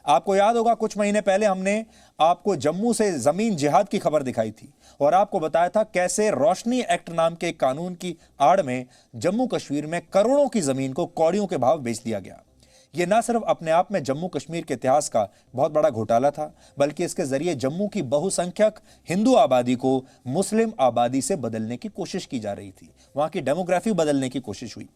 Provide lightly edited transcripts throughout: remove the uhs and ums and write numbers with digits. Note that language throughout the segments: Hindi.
आपको याद होगा कुछ महीने पहले हमने आपको जम्मू से जमीन जिहाद की खबर दिखाई थी और आपको बताया था कैसे रोशनी एक्ट नाम के कानून की आड़ में जम्मू कश्मीर में करोड़ों की जमीन को कौड़ियों के भाव बेच दिया गया। यह ना सिर्फ अपने आप में जम्मू कश्मीर के इतिहास का बहुत बड़ा घोटाला था, बल्कि इसके जरिए जम्मू की बहुसंख्यक हिंदू आबादी को मुस्लिम आबादी से बदलने की कोशिश की जा रही थी, वहां की डेमोग्राफी बदलने की कोशिश हुई।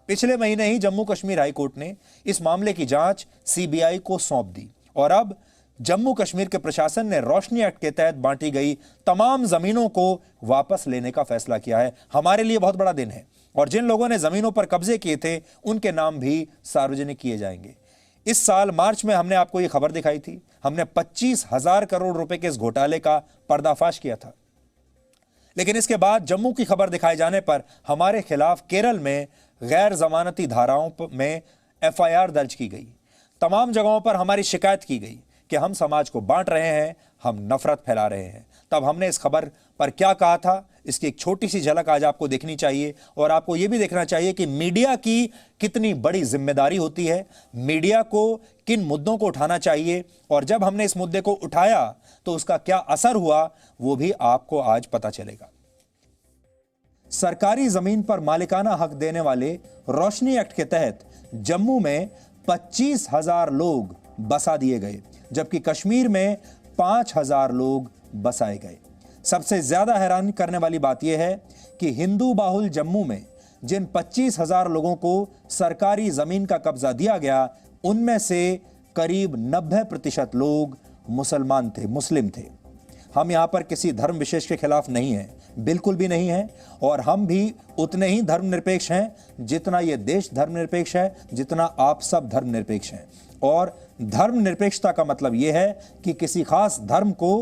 पिछले महीने ही जम्मू कश्मीर हाई कोर्ट ने इस मामले की जांच सीबीआई को सौंप दी और अब जम्मू कश्मीर के प्रशासन ने रोशनी एक्ट के तहत बांटी गई तमाम जमीनों को वापस लेने का फैसला किया है। हमारे लिए बहुत बड़ा दिन है और जिन लोगों ने जमीनों पर कब्जे किए थे उनके नाम भी सार्वजनिक किए जाएंगे। इस साल मार्च में हमने आपको यह खबर दिखाई थी, हमने 25,000 करोड़ रुपए के इस घोटाले का पर्दाफाश किया था। लेकिन इसके बाद जम्मू की खबर दिखाए जाने पर हमारे खिलाफ केरल में गैर जमानती धाराओं में एफआईआर दर्ज की गई। तमाम जगहों पर हमारी शिकायत की गई कि हम समाज को बांट रहे हैं, हम नफरत फैला रहे हैं। तब हमने इस खबर पर क्या कहा था, इसकी एक छोटी सी झलक आज आपको देखनी चाहिए और आपको यह भी देखना चाहिए कि मीडिया की कितनी बड़ी जिम्मेदारी होती है, मीडिया को किन मुद्दों को उठाना चाहिए और जब हमने इस मुद्दे को उठाया तो उसका क्या असर हुआ वो भी आपको आज पता चलेगा। सरकारी जमीन पर मालिकाना हक देने वाले रोशनी एक्ट के तहत जम्मू में 25,000 लोग बसा दिए गए, जबकि कश्मीर में 5,000 लोग बसाए गए। सबसे ज्यादा हैरान करने वाली बात यह है कि हिंदू बाहुल जम्मू में जिन 25,000 लोगों को सरकारी जमीन का कब्जा दिया गया, उनमें से करीब 90% लोग मुसलमान थे, मुस्लिम थे। हम यहां पर किसी धर्म विशेष के खिलाफ नहीं हैं, बिल्कुल भी नहीं है, और हम भी उतने ही धर्मनिरपेक्ष हैं जितना यह देश धर्मनिरपेक्ष है, जितना आप सब धर्मनिरपेक्ष हैं। और धर्मनिरपेक्षता का मतलब यह है कि किसी खास धर्म को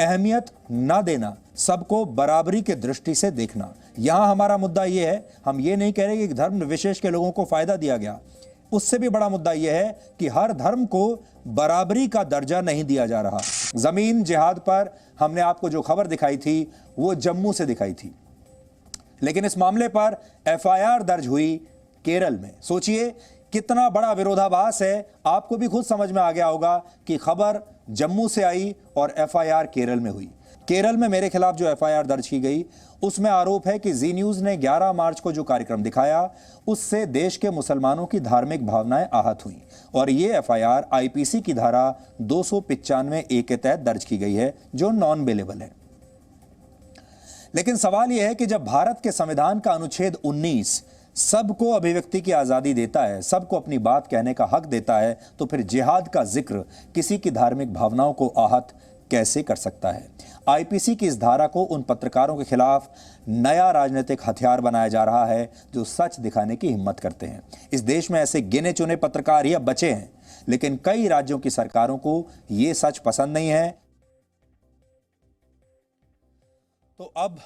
अहमियत ना देना, सबको बराबरी के दृष्टि से देखना। यहां हमारा मुद्दा यह है, हम ये नहीं कह रहे कि धर्म विशेष के लोगों को फायदा दिया गया, उससे भी बड़ा मुद्दा यह है कि हर धर्म को बराबरी का दर्जा नहीं दिया जा रहा। जमीन जिहाद पर हमने आपको जो खबर दिखाई थी वो जम्मू से दिखाई थी, लेकिन इस मामले पर एफआईआर दर्ज हुई केरल में। सोचिए कितना बड़ा विरोधाभास है। आपको भी खुद समझ में आ गया होगा कि खबर जम्मू से आई और एफआईआर केरल में हुई। केरल में मेरे खिलाफ जो एफआईआर दर्ज की गई उसमें आरोप है कि जी न्यूज ने 11 मार्च को जो कार्यक्रम दिखाया उससे देश के मुसलमानों की धार्मिक भावनाएं आहत हुई और यह एफआईआर आईपीसी की धारा 295A के तहत दर्ज की गई है, जो नॉन बेलेबल है। लेकिन सवाल यह है कि जब भारत के संविधान का अनुच्छेद 19 सबको अभिव्यक्ति की आजादी देता है, सबको अपनी बात कहने का हक देता है, तो फिर जिहाद का जिक्र किसी की धार्मिक भावनाओं को आहत कैसे कर सकता है? आईपीसी की इस धारा को उन पत्रकारों के खिलाफ नया राजनीतिक हथियार बनाया जा रहा है जो सच दिखाने की हिम्मत करते हैं। इस देश में ऐसे गिने चुने पत्रकार ही अब बचे हैं, लेकिन कई राज्यों की सरकारों को यह सच पसंद नहीं है। तो अब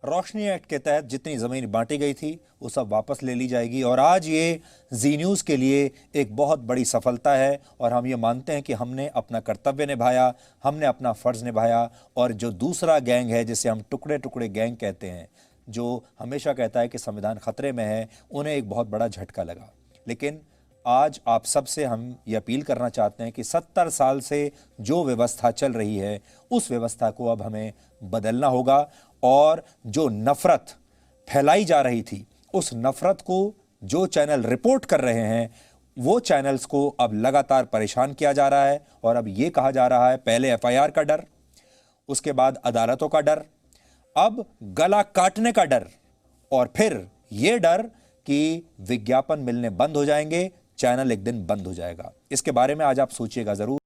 रोशनी एक्ट के तहत जितनी जमीन बांटी गई थी वो सब वापस ले ली जाएगी और आज ये जी न्यूज़ के लिए एक बहुत बड़ी सफलता है और हम ये मानते हैं कि हमने अपना कर्तव्य निभाया, हमने अपना फर्ज निभाया। और जो दूसरा गैंग है जिसे हम टुकड़े टुकड़े गैंग कहते हैं, जो हमेशा कहता है कि संविधान खतरे में है, उन्हें एक बहुत बड़ा झटका लगा। लेकिन आज आप सबसे हम ये अपील करना चाहते हैं कि 70 साल से जो व्यवस्था चल रही है उस व्यवस्था को अब हमें बदलना होगा और जो नफरत फैलाई जा रही थी उस नफरत को जो चैनल रिपोर्ट कर रहे हैं वो चैनल्स को अब लगातार परेशान किया जा रहा है और अब ये कहा जा रहा है पहले एफआईआर का डर, उसके बाद अदालतों का डर, अब गला काटने का डर और फिर ये डर कि विज्ञापन मिलने बंद हो जाएंगे, चैनल एक दिन बंद हो जाएगा। इसके बारे में आज आप सोचिएगा जरूर।